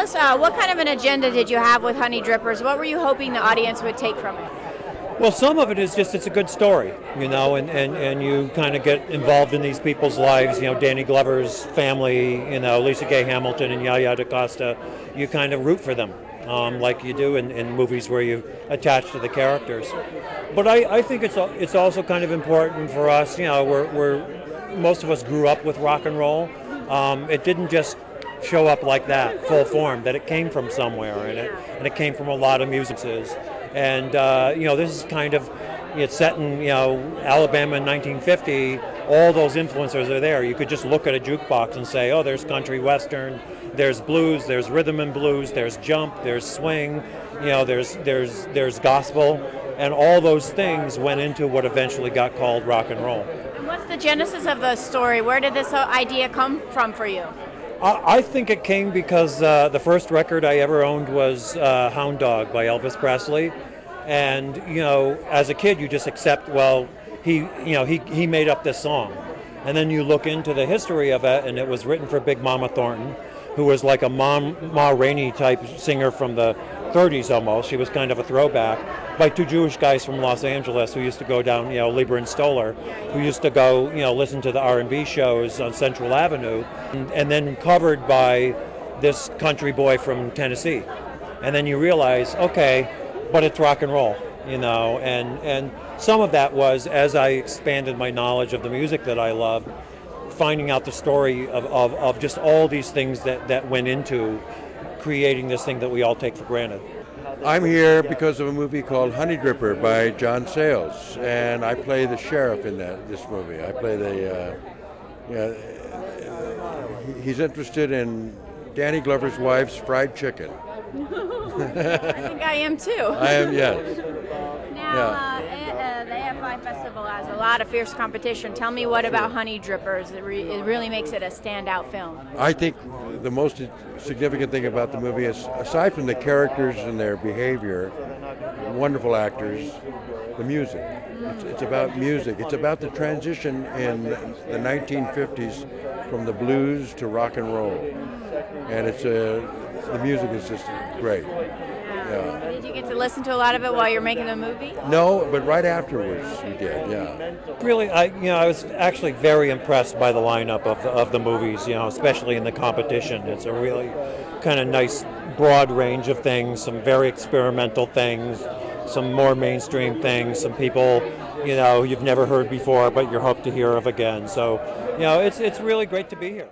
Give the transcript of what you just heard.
us what kind of an agenda did you have with Honeydrippers? What were you hoping the audience would take from it? Well, some of it is just it's a good story, and you kind of get involved in these people's lives. Danny Glover's family, Lisa Gay Hamilton and Yaya DaCosta. You kind of root for them, like you do in movies where you attach to the characters. But I think it's also kind of important for us. We're most of us grew up with rock and roll. It didn't just show up like that, full form. That it came from somewhere, and it came from a lot of musicians. And this is kind of it's set in Alabama in 1950. All those influences are there. You could just look at a jukebox and say, oh, there's country western, there's blues, there's rhythm and blues, there's jump, there's swing, there's gospel, and all those things went into what eventually got called rock and roll. And what's the genesis of the story? Where did this idea come from for you? I think it came because the first record I ever owned was Hound Dog by Elvis Presley, and as a kid you just accept, well, he made up this song, and then you look into the history of it, and it was written for Big Mama Thornton, who was like a Ma Rainey type singer from the 30s almost. She was kind of a throwback, by two Jewish guys from Los Angeles who used to go down, Lieber and Stoller, who used to go, listen to the R&B shows on Central Avenue, and then covered by this country boy from Tennessee. And then you realize, okay, but it's rock and roll, and some of that was, as I expanded my knowledge of the music that I love, finding out the story of just all these things that went into creating this thing that we all take for granted. I'm here because of a movie called Honeydripper by John Sayles, and I play the sheriff in this movie. I play he's interested in Danny Glover's wife's fried chicken. I think I am too. I am, yes. Now, the AFI Festival has a lot of fierce competition. Tell me what about Honeydrippers? It really makes it a standout film. I think the most significant thing about the movie is, aside from the characters and their behavior, wonderful actors, the music. It's about music. It's about the transition in the 1950s from the blues to rock and roll. And the music is just great. Yeah. Did you get to listen to a lot of it while you're making the movie? No, but right afterwards we did, yeah. Really, I was actually very impressed by the lineup of the movies, especially in the competition. It's a really kind of nice broad range of things, some very experimental things, some more mainstream things, some people, you've never heard before but you're hoped to hear of again. So, it's really great to be here.